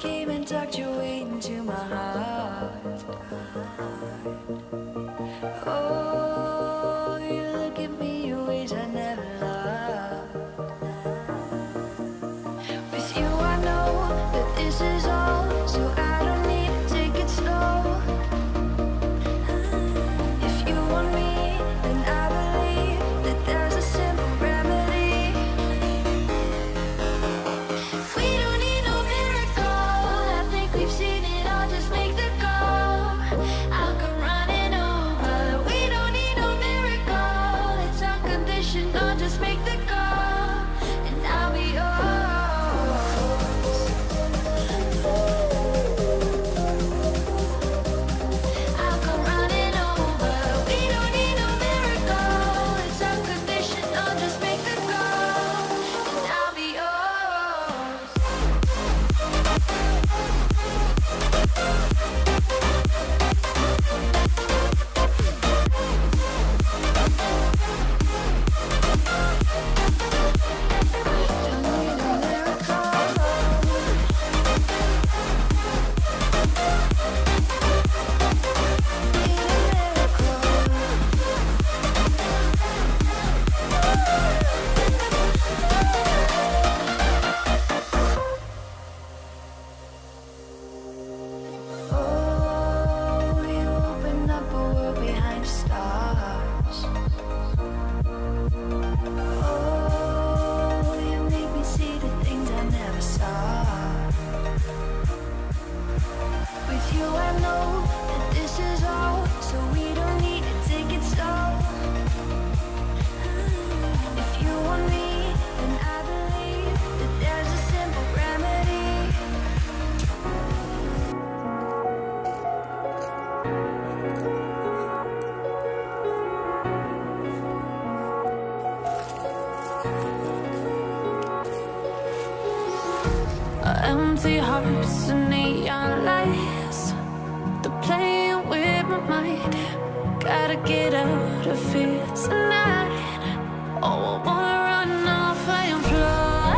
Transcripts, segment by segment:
came and tucked your way into my heart. Oh, you look at me in ways I never loved. With you I know that this is all, so I don't need to take it slow. If you want me, then I believe that there's a simple remedy. We don't need no miracle, I think we've seen it all, just make the call. I'll come running over. We don't need no miracle, it's unconditional, just make the call, and I'll be yours. I'll come running over. We don't need no miracle, it's unconditional, just make the call, and I'll be yours. Don't need a miracle. Need a Oh, you open up a world behind the stars. Oh, you make me see the things I never saw. With you I know that this is all, so we don't need to take it slow. If you want me, then I believe that there's a simple remedy. Empty hearts and neon lights, they're playing with my mind. Gotta get out of here tonight. Oh, I wanna run off and fly,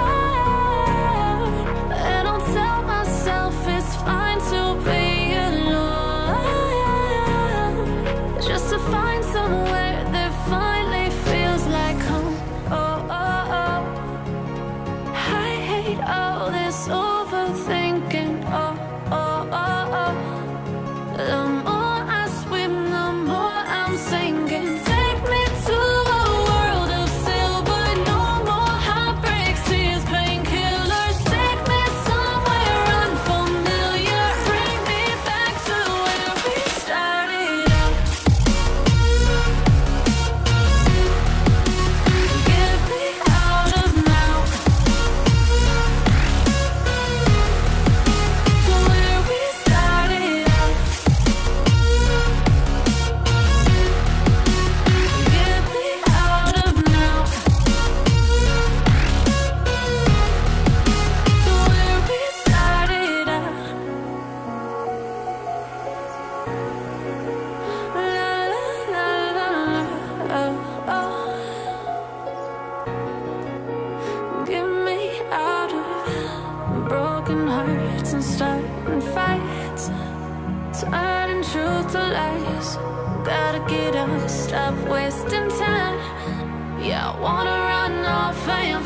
and I'll tell myself it's fine to be alone, just to find somewhere that finally feels like home. Oh, oh, oh. I hate all this overthinking. Oh, oh, oh, oh. The more I swim, the more I'm sinking. Take me to a world of silver. No more heartbreaks, tears, painkillers. Take me somewhere unfamiliar. Bring me back to where we started out. Get me out of now, to where we started out. Get me out of now, to where we started out. La la la la, oh, oh. Get me out of broken hearts and starting fights, turning truth to lies. Gotta get up, stop wasting time. Yeah, I wanna run off and